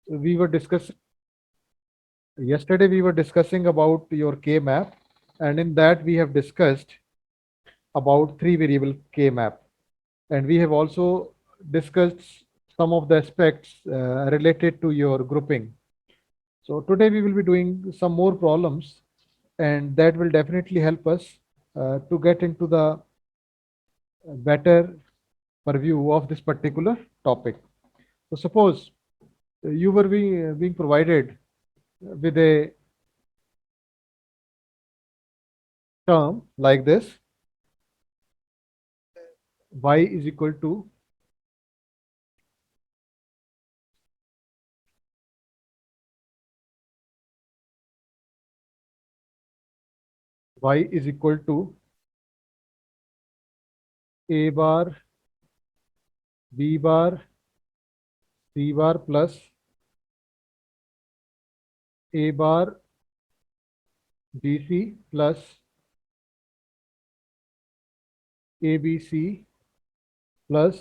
we were discussing yesterday we were discussing about your K map, and in that we have discussed about three variable K map, and we have also discussed some of the aspects related to your grouping. So today we will be doing some more problems, and that will definitely help us to get into the better purview of this particular topic. So suppose you were being provided with a term like this: y is equal to y is equal to a bar, b bar, c bar plus a bar, bc plus abc plus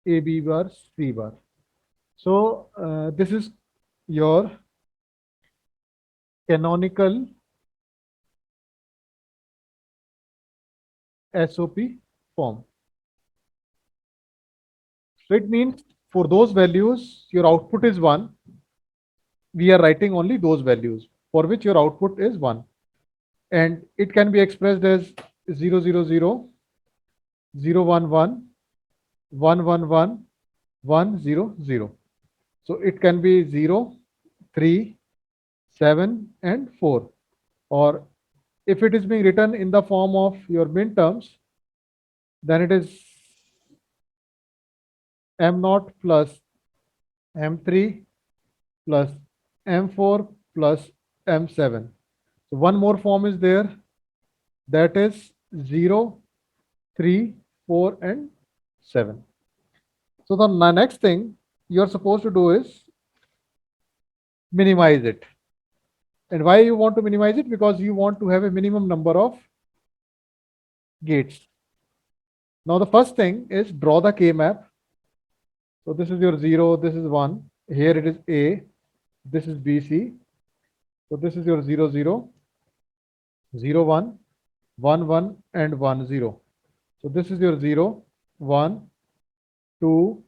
ab bar, c bar. So this is your canonical SOP form. So it means for those values, your output is 1. We are writing only those values for which your output is 1. And it can be expressed as 0, 0, 0, 0, 1, 1, 1, 1, 1, 1, 0, 0. So it can be 0, 3, 7, and 4. Or if it is being written in the form of your min terms, then it is m0 plus m3 plus m4 plus m7. So one more form is there, that is 0, 3, 4, and 7. So the next thing you're supposed to do is minimize it. And why you want to minimize it? Because you want to have a minimum number of gates. Now the first thing is draw the K map. So this is your 0, this is 1. Here it is A, this is BC. So this is your 0, 0, 0, 1, 1, 1, and 1, 0. So this is your 0, 1, 2,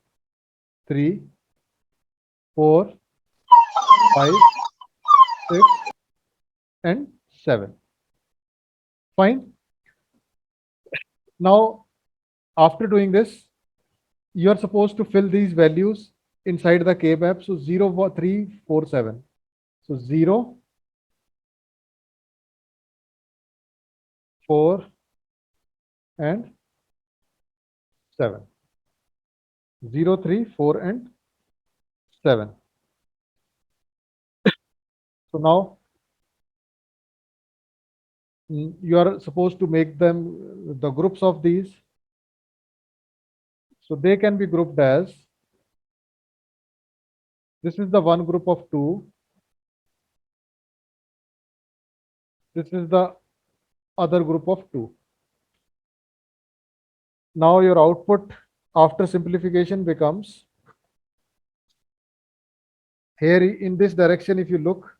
3, 4, 5, 6, and 7. Fine. Now, after doing this, you are supposed to fill these values inside the K map. So 0, 3, 4, 7. So 0, 4, and 7. 0, 3, 4, and 7. So now you are supposed to make them the groups of these. So they can be grouped as, this is the one group of 2, this is the other group of 2. Now your output after simplification becomes, here in this direction, if you look,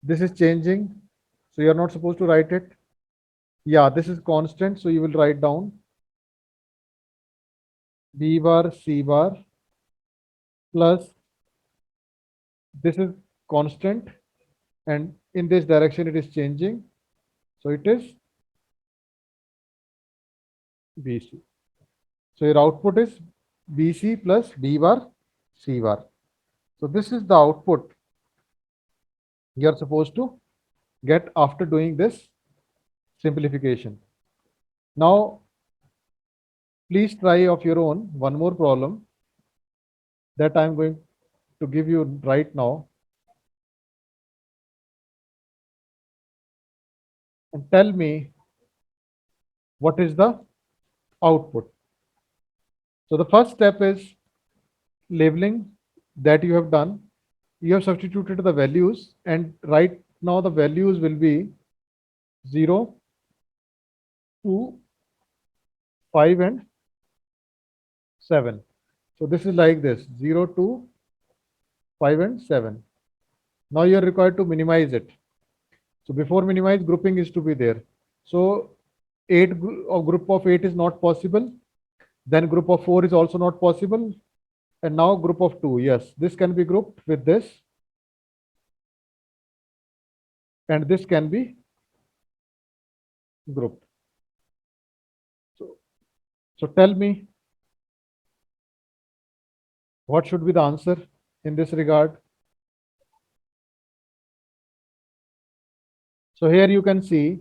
this is changing, so you are not supposed to write it. Yeah, this is constant, so you will write down b bar c bar plus, this is constant, and in this direction it is changing, so it is bc. So your output is bc plus b bar c bar. So this is the output you are supposed to get after doing this simplification. Now please try of your own one more problem that I am going to give you right now, and tell me what is the output. So the first step is labeling that you have done. You have substituted the values, and right now the values will be 0, 2, 5, and 7. So this is like this 0, 2, 5 and 7. Now you are required to minimize it. So before minimize, grouping is to be there. So 8 a group of 8 is not possible. Then group of 4 is also not possible. And now group of 2. Yes, this can be grouped with this. And this can be grouped. So tell me, what should be the answer in this regard? So here you can see,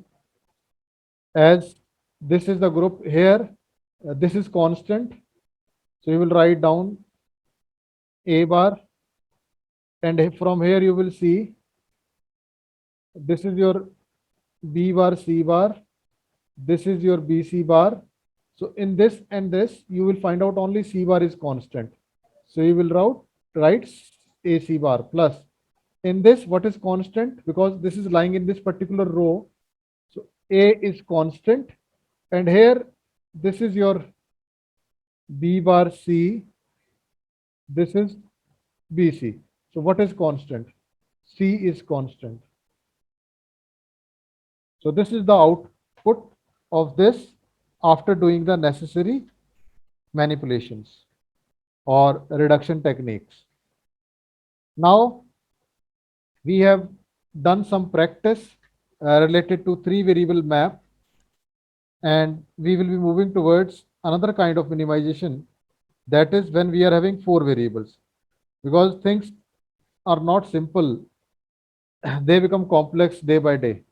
as this is the group here, this is constant. So you will write down A bar, and from here you will see this is your B bar, C bar, this is your BC bar. So in this and this, you will find out only C bar is constant. So you will write AC bar plus. In this, what is constant? Because this is lying in this particular row. So A is constant. And here, this is your B bar C. This is BC. So what is constant? C is constant. So this is the output of this after doing the necessary manipulations or reduction techniques. Now we have done some practice related to three variable map, and we will be moving towards another kind of minimization, that is when we are having four variables, because things are not simple. They become complex day by day.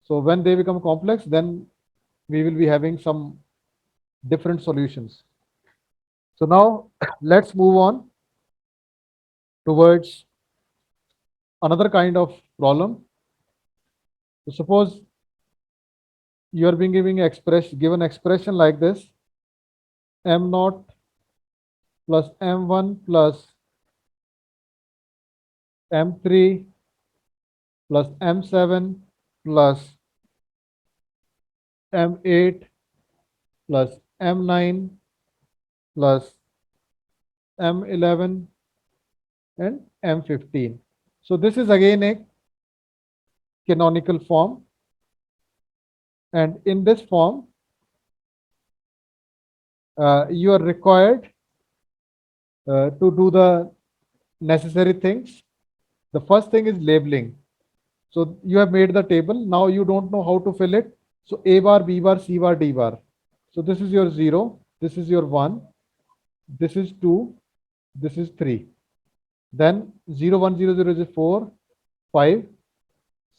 So when they become complex, then we will be having some different solutions. So now let's move on towards another kind of problem. So suppose you are being given expression like this: m naught plus m1 plus m3 plus m7 plus m8 plus m9 plus m11 and m15. So this is again a canonical form, and in this form you are required to do the necessary things. The first thing is labeling. So you have made the table. Now you don't know how to fill it. So A bar, B bar, C bar, D bar. So this is your 0. This is your 1. This is 2. This is 3. Then 0, 1, 0, 0 is 4, 5,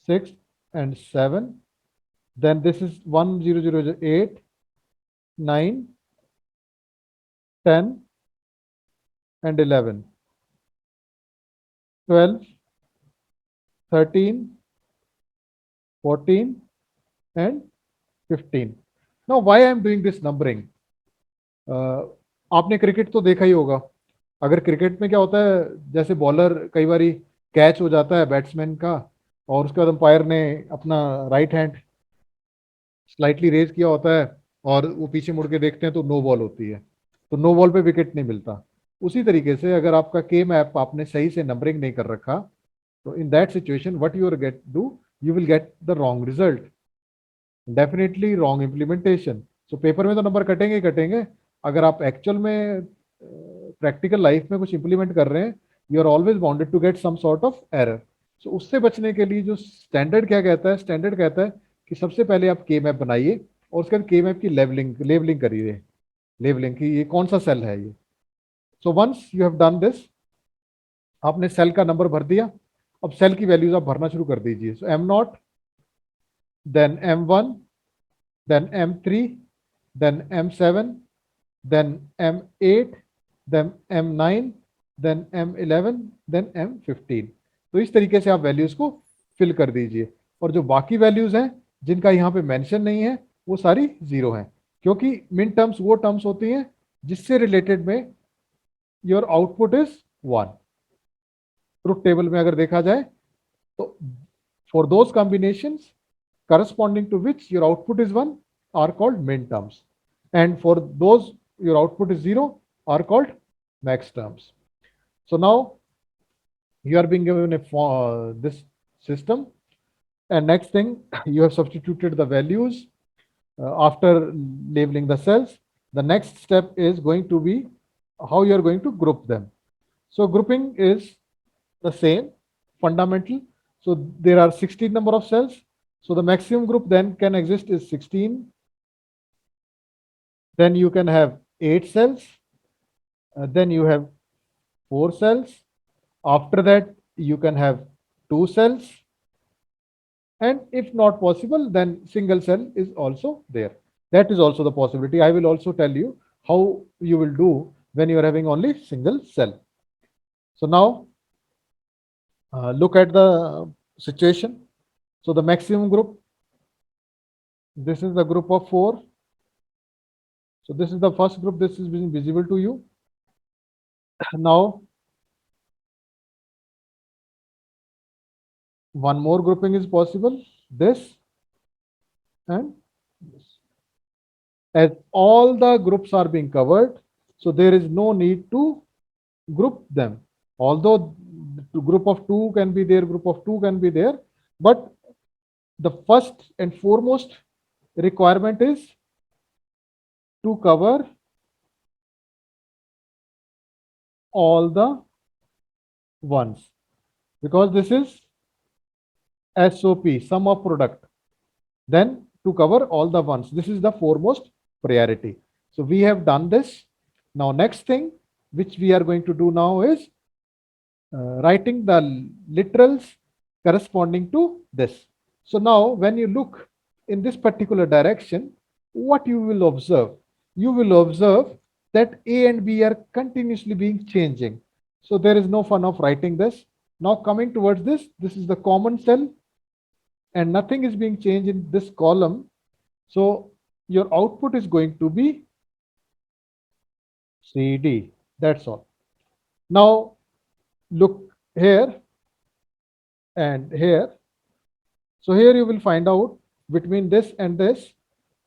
6, and 7. Then this is 1, 0, 0 is 8, 9, 10, and 11. 12, 13, 14, and 15. Now why I am doing this numbering? आपने cricket तो देखा ही होगा. अगर cricket में क्या होता है, जैसे बॉलर कई बार कैच हो जाता है बैट्समैन का, और उसके बाद अंपायर ने अपना राइट हैंड स्लाइटली रेज किया होता है और वो पीछे मुड़ के देखते हैं तो नो बॉल होती है, तो नो बॉल पे विकेट नहीं मिलता. उसी तरीके से अगर आपका के मैप आपने सही से नंबरिंग नहीं कर रखा, तो in that situation what you get do, you will get the wrong result, definitely wrong implementation. So paper में तो नंबर कटेंगे ही कटेंगे. अगर आप एक्चुअल में प्रैक्टिकल लाइफ में कुछ इंप्लीमेंट कर रहे हैं, you are always bounded to get some sort of error. So उससे बचने के लिए जो स्टैंडर्ड क्या कहता है, स्टैंडर्ड कहता है कि सबसे पहले आप के मैप बनाइए और उसके बाद के मैप की लेबलिंग करिए, लेबलिंग की ये कौन सा सेल है ये. So once you have done this, आपने सेल का नंबर भर दिया. अब सेल की वैल्यूज आप भरना शुरू कर दीजिए. So M not, then m1, then m3, then m7, then m8, then m9, then m11, then m15. तो इस तरीके से आप वैल्यूज को फिल कर दीजिए. और जो बाकी वैल्यूज हैं जिनका यहाँ पे मेंशन नहीं है, वो सारी जीरो हैं, क्योंकि मिन टर्म्स वो टर्म्स होती हैं जिससे रिलेटेड में your output is 1. Truth table में अगर देखा जाए तो for those combinations corresponding to which your output is 1 are called min terms, and for those your output is 0 are called max terms. So now you are being given this system, and next thing you have substituted the values after labeling the cells. The next step is going to be how you are going to group them. So grouping is the same, fundamental. So there are 16 number of cells. So the maximum group then can exist is 16. Then you can have 8 cells. Then you have 4 cells. After that, you can have 2 cells. And if not possible, then single cell is also there. That is also the possibility. I will also tell you how you will do when you are having only single cell. So now look at the situation. So the maximum group, this is the group of 4. So this is the first group. This is being visible to you. Now one more grouping is possible. This and this. As all the groups are being covered, so there is no need to group them. Although the group of 2 can be there, group of 2 can be there, but the first and foremost requirement is to cover all the ones, because this is SOP, sum of product. Then to cover all the ones, this is the foremost priority. So we have done this. Now next thing which we are going to do now is writing the literals corresponding to this. So now when you look in this particular direction, what you will observe? You will observe that A and B are continuously being changing. So there is no fun of writing this. Now coming towards this is the common cell and nothing is being changed in this column. So your output is going to be CD. That's all. Now look here and here. So here you will find out between this and this,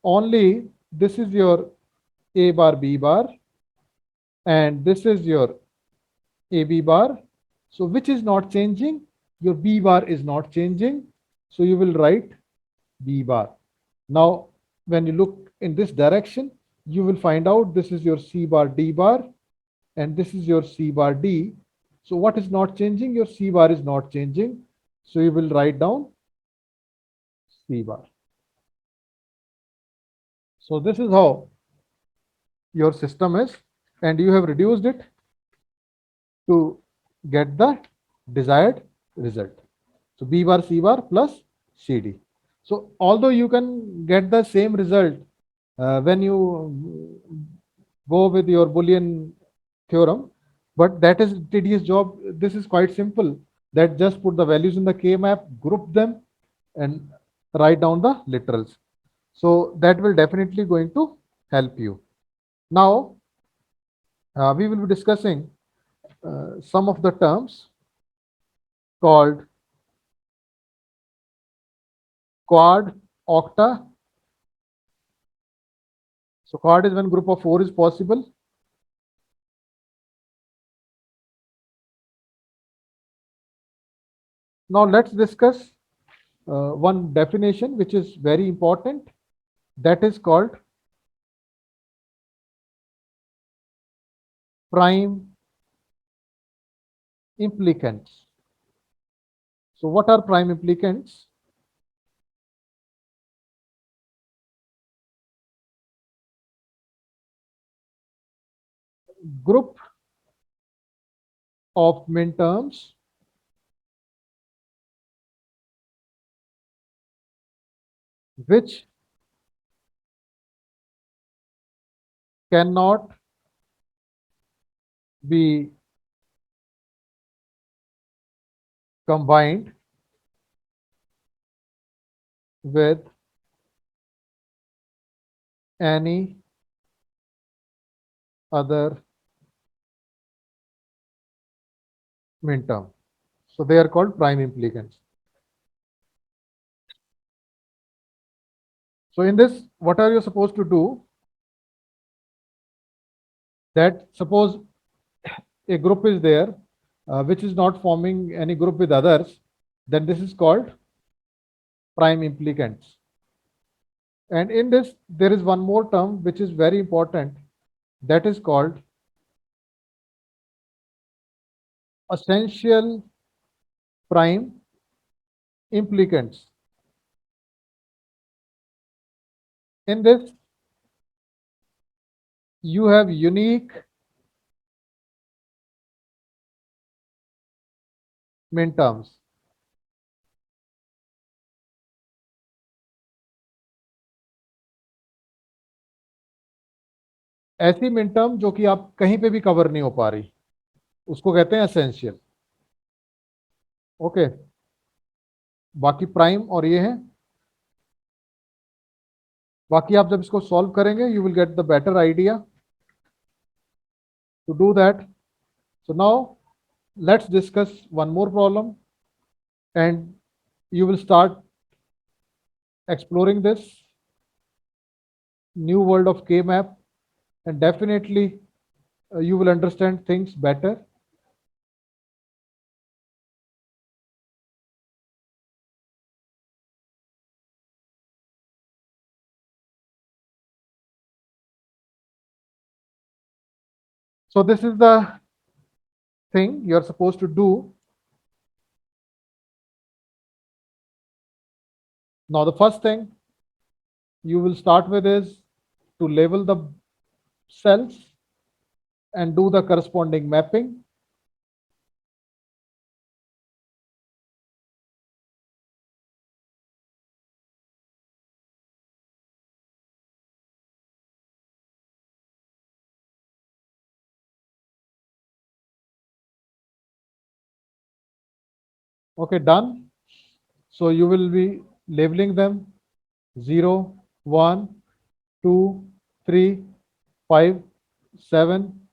only this is your A bar B bar and this is your AB bar. So which is not changing? Your B bar is not changing. So you will write B bar. Now when you look in this direction, you will find out this is your C bar D bar and this is your C bar D. So what is not changing? Your C bar is not changing. So you will write down C bar. So this is how your system is, and you have reduced it to get the desired result. So B bar C bar plus CD. So although you can get the same result when you go with your Boolean theorem, but that is tedious job. This is quite simple. That just put the values in the K map, group them, and write down the literals. So that will definitely going to help you. Now we will be discussing some of the terms called quad, octa. So quad is when group of 4 is possible. Now let's discuss one definition which is very important, that is called prime implicants. So what are prime implicants? Group of minterms which cannot be combined with any other minterm. So they are called prime implicants. So in this, what are you supposed to do? That suppose a group is there which is not forming any group with others, then this is called prime implicants. And in this, there is one more term which is very important, that is called essential prime implicants. In this, you have unique min terms. ऐसी min term जो कि आप कहीं पे भी cover नहीं हो पा रही, उसको कहते हैं एसेंशियल। ओके, बाकी प्राइम और ये है, बाकी आप जब इसको सॉल्व करेंगे you will get the better idea to do that. So now let's discuss one more problem and you will start exploring this new world of K-map, and definitely you will understand things better. So this is the thing you are supposed to do. Now the first thing you will start with is to label the cells and do the corresponding mapping. Okay, done. So you will be labeling them 0, 1, 2, 3, 5, 7,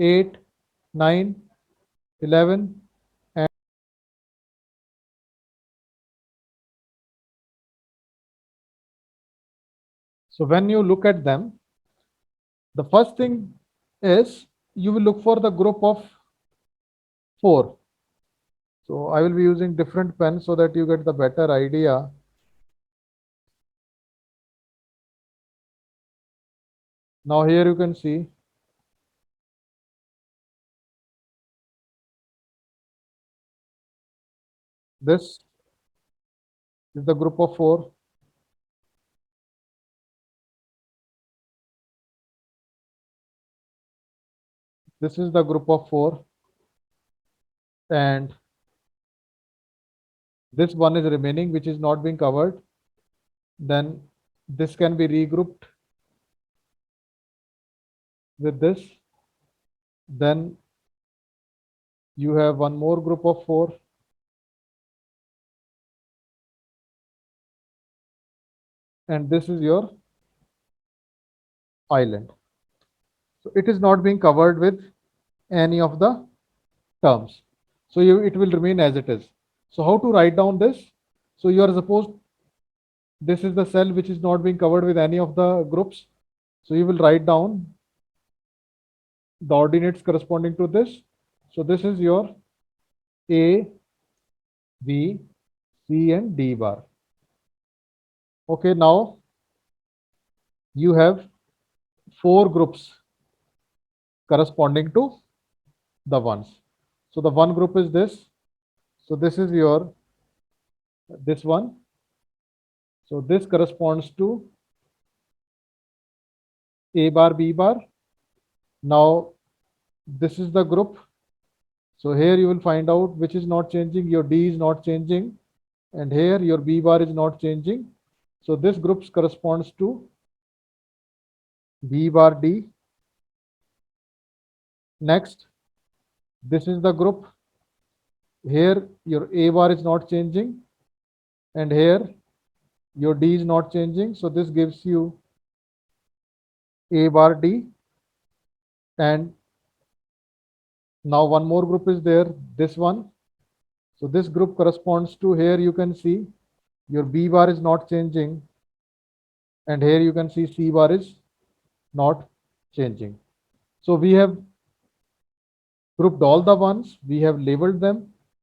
8, 9, 11, and so when you look at them, the first thing is you will look for the group of 4. So I will be using different pens so that you get the better idea. Now here you can see this is the group of 4. This is the group of 4, and this one is remaining which is not being covered. Then this can be regrouped with this. Then you have one more group of 4, and this is your island. So it is not being covered with any of the terms. So it will remain as it is. So how to write down this? So you are supposed this is the cell which is not being covered with any of the groups. So you will write down the ordinates corresponding to this. So this is your A, B, C and D bar. Okay, now you have 4 groups corresponding to the ones. So the one group is this. So this is your this one. So this corresponds to A bar, B bar. Now this is the group. So here you will find out which is not changing. Your D is not changing, and here your B bar is not changing. So this group corresponds to B bar D. Next, this is the group. Here your A bar is not changing, and here your D is not changing. So this gives you A bar D. And now one more group is there, this one. So this group corresponds to, here you can see your B bar is not changing, and here you can see C bar is not changing. So we have grouped all the ones, we have labeled them,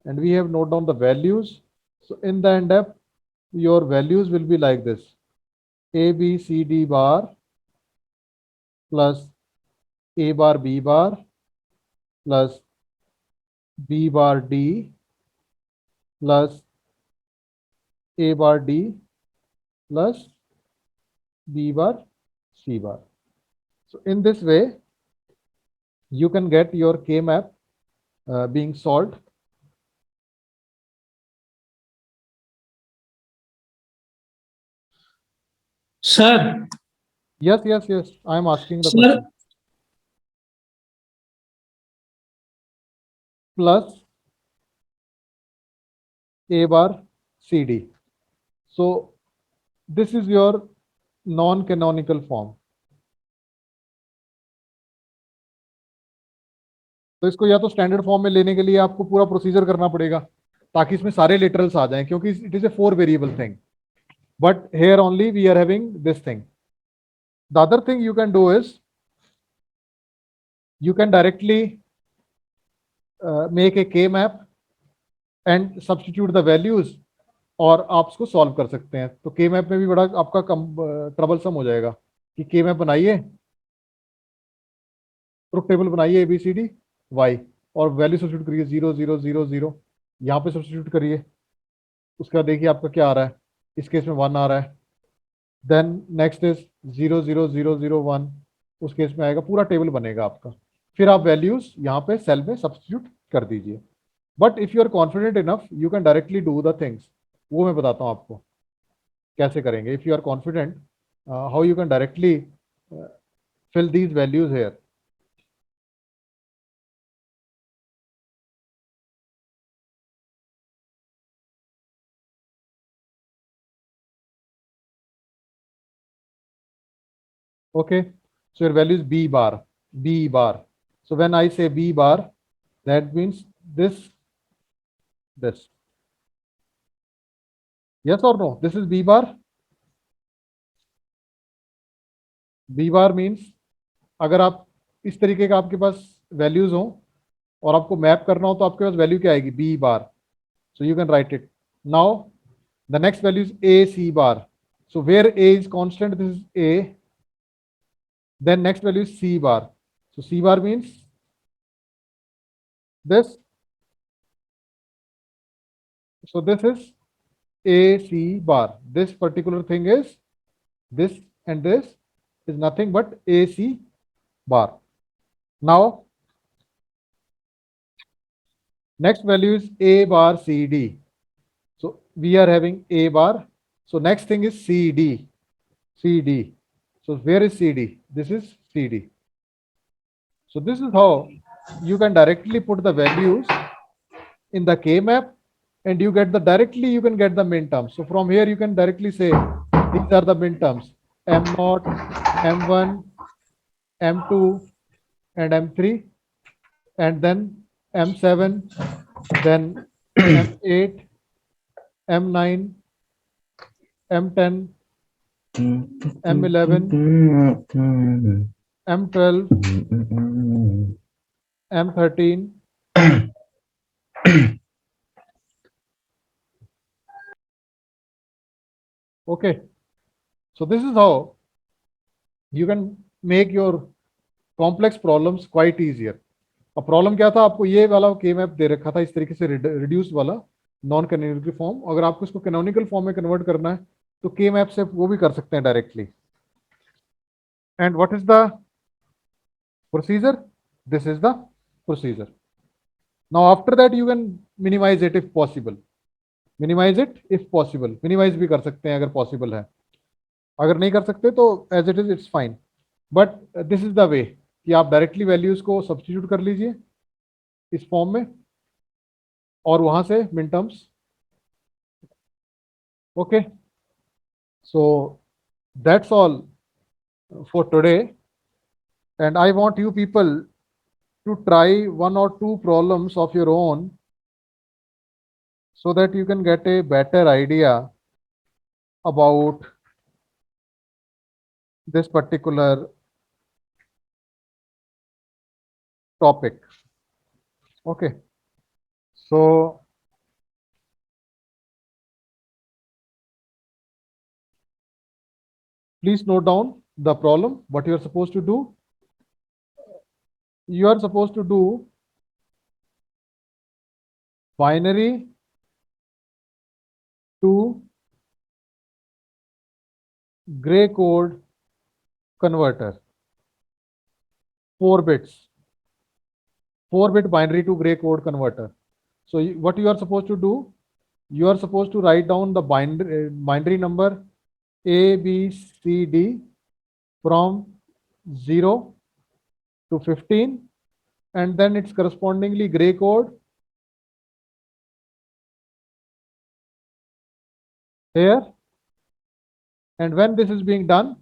and we have noted down the values. So in the end up, your values will be like this: A, B, C, D bar plus A bar, B bar plus B bar, D plus A bar, D plus B bar, C bar. So in this way, you can get your K map being solved. Sir, Yes, yes, yes. I am asking the sir, question. Plus A bar, C, D. So this is your non-canonical form. तो इसको या तो standard form में लेने के लिए आपको पूरा प्रोसीजर करना पड़ेगा ताकि इसमें सारे लिटरल्स आ जाएं, क्योंकि it is a 4 variable thing. But here only we are having this thing. The other thing you can do is you can directly make a k map and substitute the values, और आप उसको solve कर सकते हैं. तो के map में भी बड़ा आपका कम ट्रबलसम हो जाएगा कि के मैप बनाइए, ट्रुथ टेबल बनाइए A B C D Y, और वैल्यू सब्सिट्यूट करिए 0 0 0 0, यहाँ पे सब्सिट्यूट करिए. उसका देखिए आपका क्या आ रहा है. इस केस में 1 आ रहा है. देन नेक्स्ट इज 0 0 0 0 1, उस केस में आएगा. पूरा टेबल बनेगा आपका. फिर आप वैल्यूज यहाँ पे सेल में सब्सिट्यूट कर दीजिए. But if you are confident enough you can directly do the things. वो मैं बताता हूँ आपको कैसे करेंगे. If you are confident how you can directly fill these values here. Okay, so your value is b bar, b bar. So when I say b bar, that means this. Yes or no? This is b bar. b bar means अगर आप इस तरीके का आपके पास values हो और आपको map करना हो तो आपके पास वैल्यू क्या आएगी? b bar. So you can write it. Now the next value is a c bar. So where a is constant, this is a. Then next value is c bar. So c bar means this. So this is AC bar. This particular thing is this, and this is nothing but AC bar. Now, next value is A bar CD. So we are having A bar. So next thing is CD. CD. So where is CD? This is CD. So this is how you can directly put the values in the K map, and you get the directly you can get the min terms. So from here you can directly say these are the min terms: M0, M1, M2, and M3, and then M7, then M8, M9, M10, M11, M12, M13. Okay, so this is how you can make your complex problems quite easier. अब problem क्या था? आपको ये वाला के map दे रखा था इस तरीके से रिड्यूस वाला नॉन कैनोनिकल फॉर्म. अगर आपको इसको कैनोनिकल फॉर्म में कन्वर्ट करना है तो के मैप से वो भी कर सकते हैं directly. And what is the procedure? This is the procedure. Now after that you can minimize it if possible. Minimize it if possible. Minimize भी कर सकते हैं अगर possible है. अगर नहीं कर सकते तो as it is it's fine. But this is the way कि आप डायरेक्टली वैल्यूज को सब्सटीट्यूट कर लीजिए इस फॉर्म में और वहां से मिन terms. Okay, so that's all for today, and I want you people to try one or two problems of your own so that you can get a better idea about this particular topic. Okay. So please note down the problem, what you are supposed to do. You are supposed to do binary to gray code converter, 4 bits, 4-bit binary to gray code converter. So what you are supposed to do, you are supposed to write down the binary number A, B, C, D from 0 to 15, and then its correspondingly gray code here. And when this is being done,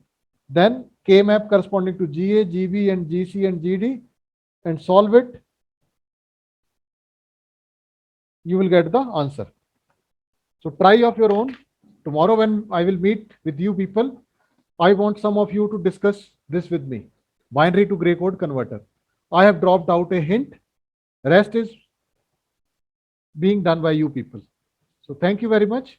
then K map corresponding to GA, GB, and GC and GD, and solve it, you will get the answer. So try of your own. Tomorrow when I will meet with you people, I want some of you to discuss this with me. Binary to gray code converter. I have dropped out a hint. Rest is being done by you people. So thank you very much.